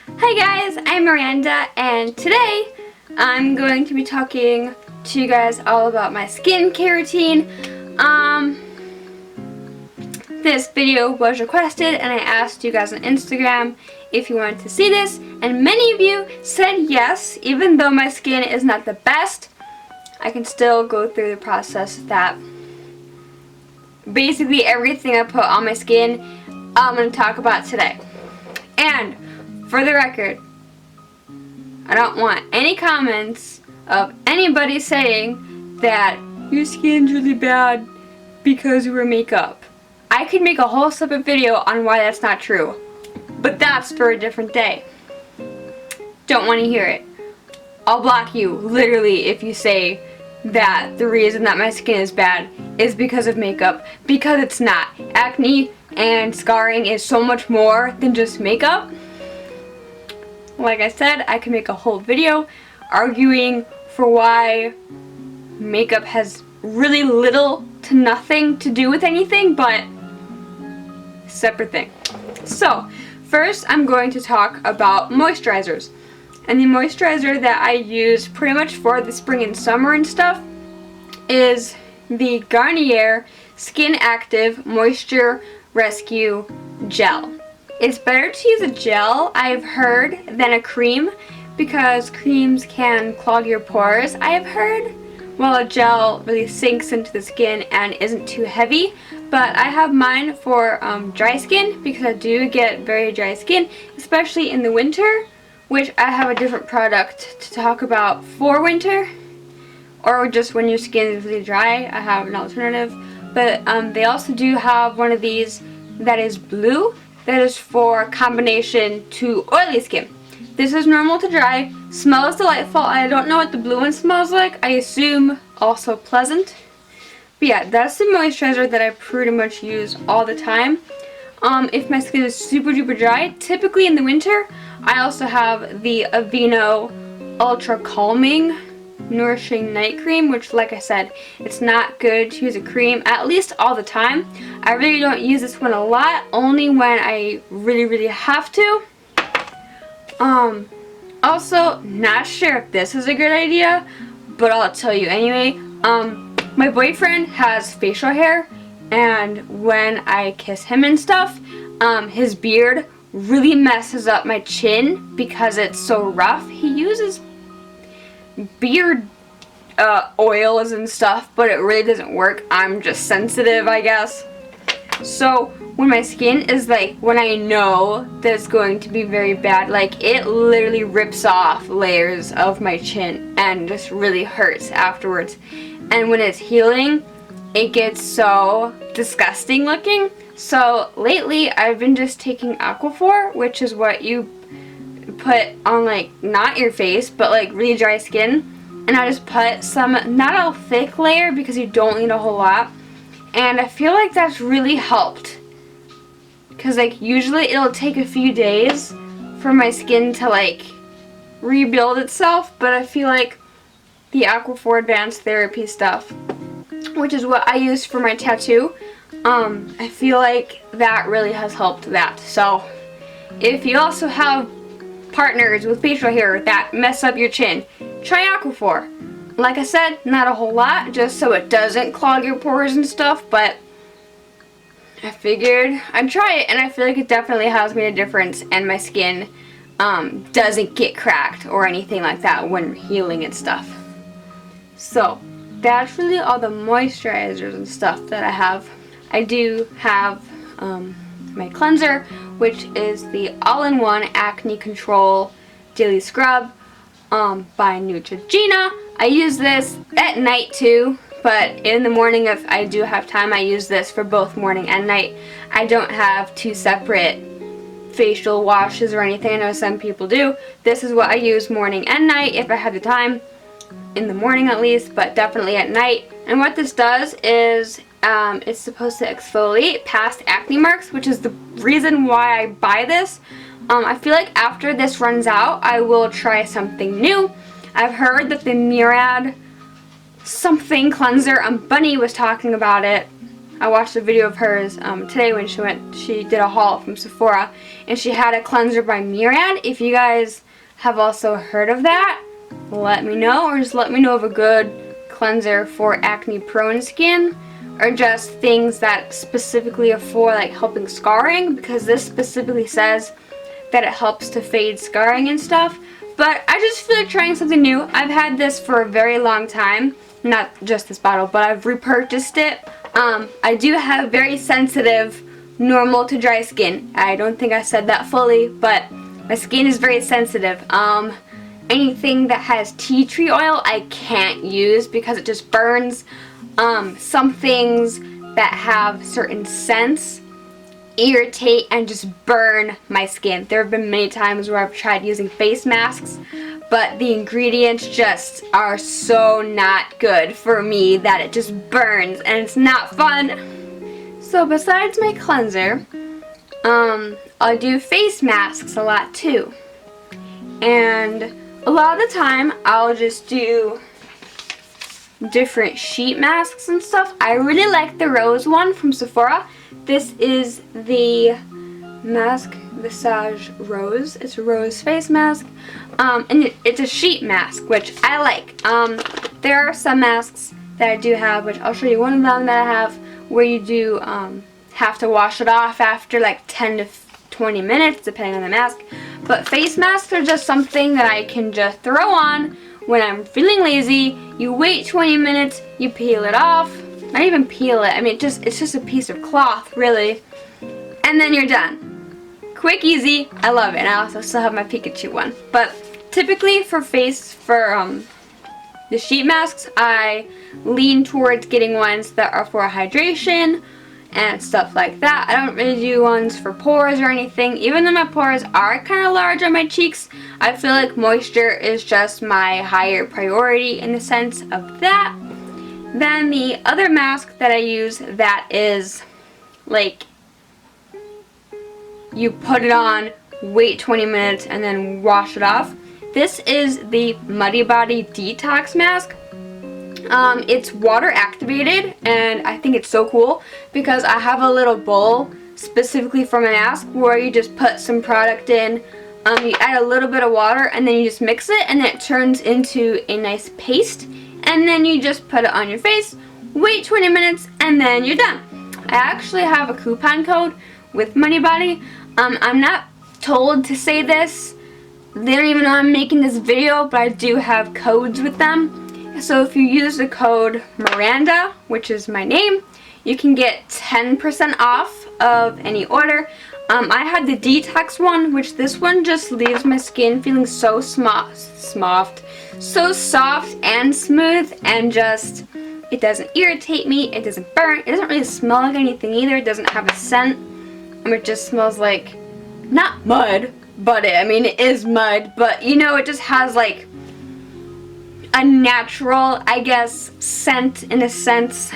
Hi guys, I'm Miranda, and today I'm going to be talking to you guys all about my skincare routine. This video was requested and I asked you guys on Instagram if you wanted to see this, and many of you said yes. Even though my skin is not the best, I can still go through the process that basically everything I put on my skin I'm going to talk about today. And for the record, I don't want any comments of anybody saying that your skin's really bad because you wear makeup. I could make a whole separate video on why that's not true, but that's for a different day. Don't want to hear it. I'll block you, literally, if you say that the reason that my skin is bad is because of makeup, because it's not. Acne and scarring is so much more than just makeup. Like I said, I can make a whole video arguing for why makeup has really little to nothing to do with anything, but separate thing. So, first I'm going to talk about moisturizers. And the moisturizer that I use pretty much for the spring and summer and stuff is the Garnier Skin Active Moisture Rescue Gel. It's better to use a gel, I've heard, than a cream, because creams can clog your pores, I have heard, while a gel really sinks into the skin and isn't too heavy. But I have mine for dry skin, because I do get very dry skin, especially in the winter, which I have a different product to talk about for winter, or just when your skin is really dry. I have an alternative. But they also do have one of these that is blue, that is for combination to oily skin. This is normal to dry, smells delightful. I don't know what the blue one smells like. I assume also pleasant. But yeah, that's the moisturizer that I pretty much use all the time. If my skin is super duper dry, typically in the winter, I also have the Aveeno Ultra Calming Nourishing Night Cream, which, like I said, it's not good to use a cream, at least all the time. I really don't use this one a lot, only when I really have to. Also, not sure if this is a good idea, but I'll tell you anyway. My boyfriend has facial hair, and when I kiss him and stuff, his beard really messes up my chin because it's so rough. He uses beard oils and stuff, but it really doesn't work. I'm just sensitive, I guess. So when my skin is like, when I know that it's going to be very bad, like it literally rips off layers of my chin and just really hurts afterwards. And when it's healing, it gets so disgusting looking. So lately I've been just taking Aquaphor, which is what you put on, like, not your face, but like really dry skin. And I just put some, not a thick layer because you don't need a whole lot. And I feel like that's really helped. Because like usually it'll take a few days for my skin to like rebuild itself. But I feel like the Aquaphor Advanced Therapy stuff, which is what I use for my tattoo, I feel like that really has helped that. So if you also have partners with facial hair that mess up your chin, try Aquaphor. Like I said, not a whole lot, just so it doesn't clog your pores and stuff, but I figured I'd try it, and I feel like it definitely has made a difference, and my skin doesn't get cracked or anything like that when healing and stuff. So that's really all the moisturizers and stuff that I have. I do have my cleanser, which is the all-in-one acne control daily scrub by Neutrogena. I use this at night too, but in the morning, if I do have time, I use this for both morning and night. I don't have two separate facial washes or anything. I know some people do. This is what I use morning and night if I have the time, in the morning at least, but definitely at night. And what this does is it's supposed to exfoliate past acne marks, which is the reason why I buy this. I feel like after this runs out, I will try something new. I've heard that the Miranda something cleanser, Bunny was talking about it. I watched a video of hers today when she did a haul from Sephora, and she had a cleanser by Miranda. If you guys have also heard of that, let me know, or just let me know of a good cleanser for acne prone skin, or just things that specifically are for like helping scarring, because this specifically says that it helps to fade scarring and stuff. But I just feel like trying something new. I've had this for a very long time, not just this bottle, but I've repurchased it. I do have very sensitive normal to dry skin. I don't think I said that fully, but my skin is very sensitive. Anything that has tea tree oil I can't use because it just burns. Some things that have certain scents irritate and just burn my skin. There have been many times where I've tried using face masks, but the ingredients just are so not good for me that it just burns and it's not fun. So besides my cleanser, I do face masks a lot too. And a lot of the time I'll just do different sheet masks and stuff. I really like the rose one from Sephora. This is the Mask Visage Rose. It's a rose face mask. And it's a sheet mask, which I like. There are some masks that I do have, which I'll show you one of them that I have, where you do have to wash it off after like 10 to 20 minutes, depending on the mask. But face masks are just something that I can just throw on when I'm feeling lazy. You wait 20 minutes, you peel it off. Not even peel it, I mean it's just a piece of cloth, really. And then you're done. Quick, easy, I love it. And I also still have my Pikachu one. But typically for the sheet masks, I lean towards getting ones that are for hydration and stuff like that. I don't really do ones for pores or anything. Even though my pores are kind of large on my cheeks, I feel like moisture is just my higher priority in the sense of that. Then the other mask that I use that is like you put it on, wait 20 minutes, and then wash it off. This is the Muddy Body Detox Mask. It's water activated, and I think it's so cool because I have a little bowl specifically for my mask where you just put some product in, you add a little bit of water, and then you just mix it, and it turns into a nice paste. And then you just put it on your face, wait 20 minutes, and then you're done. I actually have a coupon code with Muddy Body. I'm not told to say this. They don't even know I'm making this video, but I do have codes with them. So if you use the code Miranda, which is my name, you can get 10% off of any order. I had the detox one, which this one just leaves my skin feeling so so soft and smooth, and just, it doesn't irritate me, it doesn't burn, it doesn't really smell like anything either, it doesn't have a scent. It just smells like, not mud, but it is mud, but you know, it just has like a natural, I guess, scent in a sense.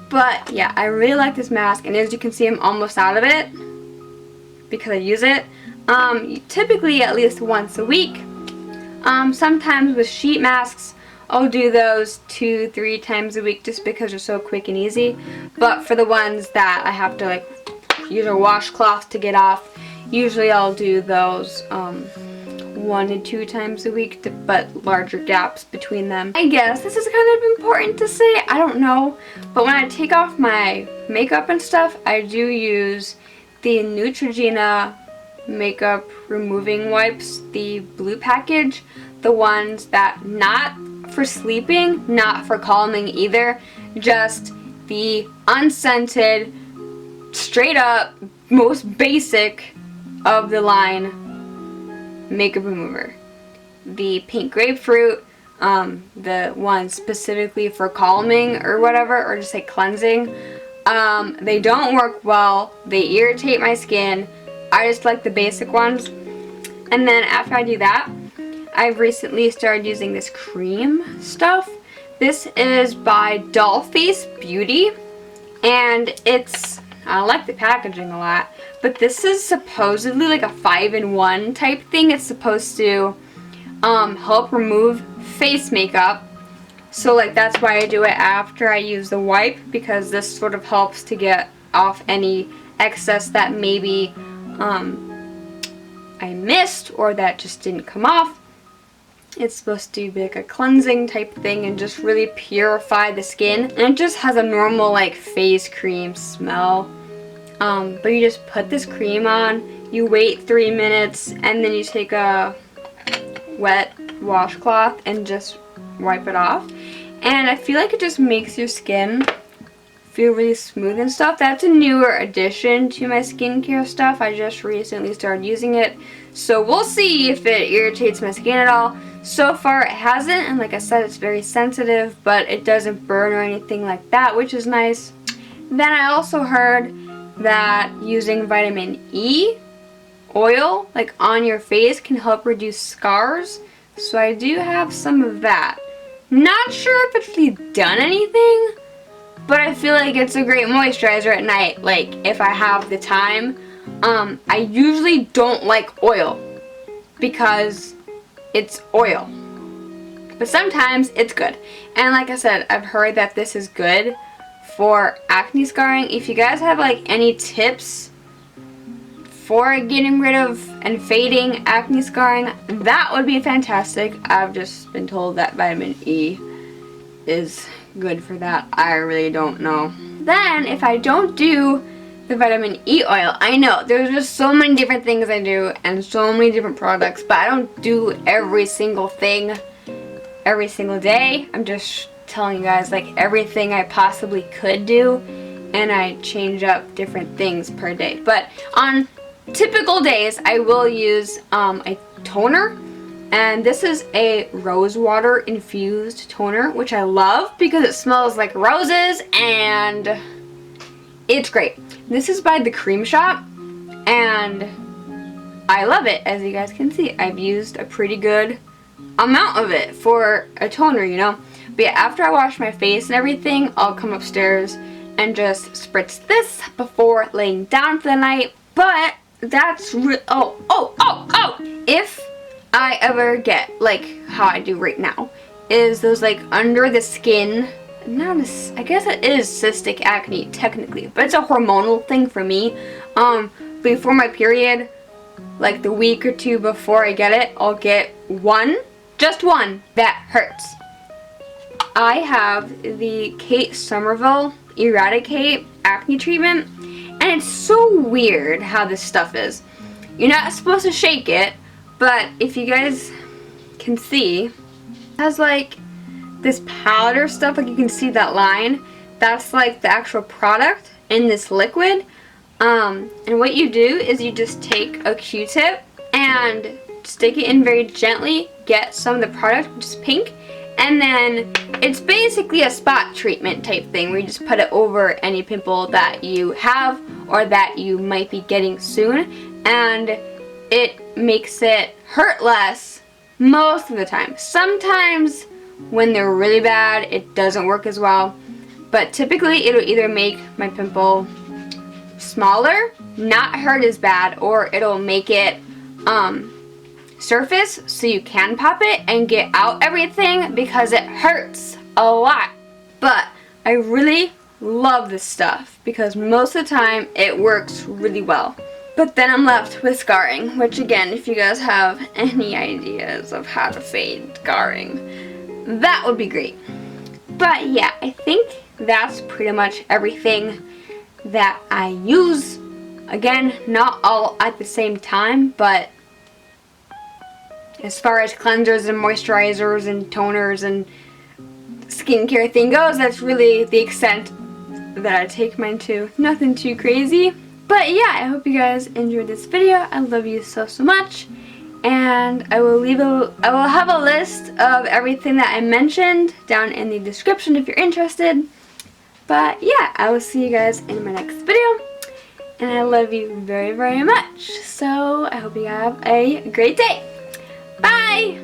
But yeah, I really like this mask, and as you can see, I'm almost out of it because I use it typically at least once a week. Sometimes with sheet masks, I'll do those 2-3 times a week just because they're so quick and easy. But for the ones that I have to like use a washcloth to get off, usually I'll do those 1 to 2 times a week, but larger gaps between them. I guess this is kind of important to say, I don't know, but when I take off my makeup and stuff, I do use the Neutrogena makeup removing wipes, the blue package, the ones that not for sleeping, not for calming either, just the unscented, straight up, most basic of the line makeup remover. The pink grapefruit, the one specifically for calming or whatever, or just like cleansing. They don't work well, they irritate my skin. I just like the basic ones. And then after I do that, I've recently started using this cream stuff. This is by Dollface Beauty, and I like the packaging a lot, but this is supposedly like a 5-in-1 type thing. It's supposed to help remove face makeup, So like that's why I do it after I use the wipe, because this sort of helps to get off any excess that maybe I missed or that just didn't come off. It's supposed to be like a cleansing type thing and just really purify the skin. And it just has a normal like face cream smell. But you just put this cream on, you wait 3 minutes, and then you take a wet washcloth and just wipe it off. And I feel like it just makes your skin feel really smooth and stuff. That's a newer addition to my skincare stuff. I just recently started using it. So we'll see if it irritates my skin at all. So far it hasn't, and like I said, it's very sensitive, but it doesn't burn or anything like that, which is nice. Then I also heard that using vitamin E oil like on your face can help reduce scars. So I do have some of that. Not sure if it's really done anything, but I feel like it's a great moisturizer at night, like if I have the time. I usually don't like oil because it's oil, but sometimes it's good. And like I said, I've heard that this is good for acne scarring. If you guys have like any tips for getting rid of and fading acne scarring, that would be fantastic. I've just been told that vitamin E is good for that. I really don't know. Then if I don't do the vitamin E oil, I know there's just so many different things I do and so many different products, but I don't do every single thing every single day. I'm just telling you guys like everything I possibly could do, and I change up different things per day. But on typical days I will use a toner, and this is a rose water infused toner, which I love because it smells like roses and it's great. This is by The Cream Shop and I love it. As you guys can see, I've used a pretty good amount of it for a toner, you know. But yeah, after I wash my face and everything, I'll come upstairs and just spritz this before laying down for the night. But that's if I ever get like how I do right now, is those like under the skin, I guess it is cystic acne technically, but it's a hormonal thing for me. Before my period, like the week or two before I get it, I'll get just one that hurts. I have the Kate Somerville Eradicate acne treatment, and it's so weird how this stuff is. You're not supposed to shake it, but if you guys can see, it has like this powder stuff, like you can see that line. That's like the actual product in this liquid. And what you do is you just take a Q-tip and stick it in very gently, get some of the product, which is pink, and then it's basically a spot treatment type thing where you just put it over any pimple that you have or that you might be getting soon, and it makes it hurt less most of the time. Sometimes when they're really bad, it doesn't work as well, but typically it'll either make my pimple smaller, not hurt as bad, or it'll make it surface so you can pop it and get out everything because it hurts a lot. But I really love this stuff because most of the time it works really well. But then I'm left with scarring, which again, if you guys have any ideas of how to fade scarring, that would be great. But yeah, I think that's pretty much everything that I use. Again, not all at the same time, but as far as cleansers and moisturizers and toners and skincare thing goes, that's really the extent that I take mine to. Nothing too crazy. But yeah, I hope you guys enjoyed this video. I love you so much. And I will have a list of everything that I mentioned down in the description if you're interested. But yeah, I will see you guys in my next video. And I love you very much. So I hope you have a great day. Bye!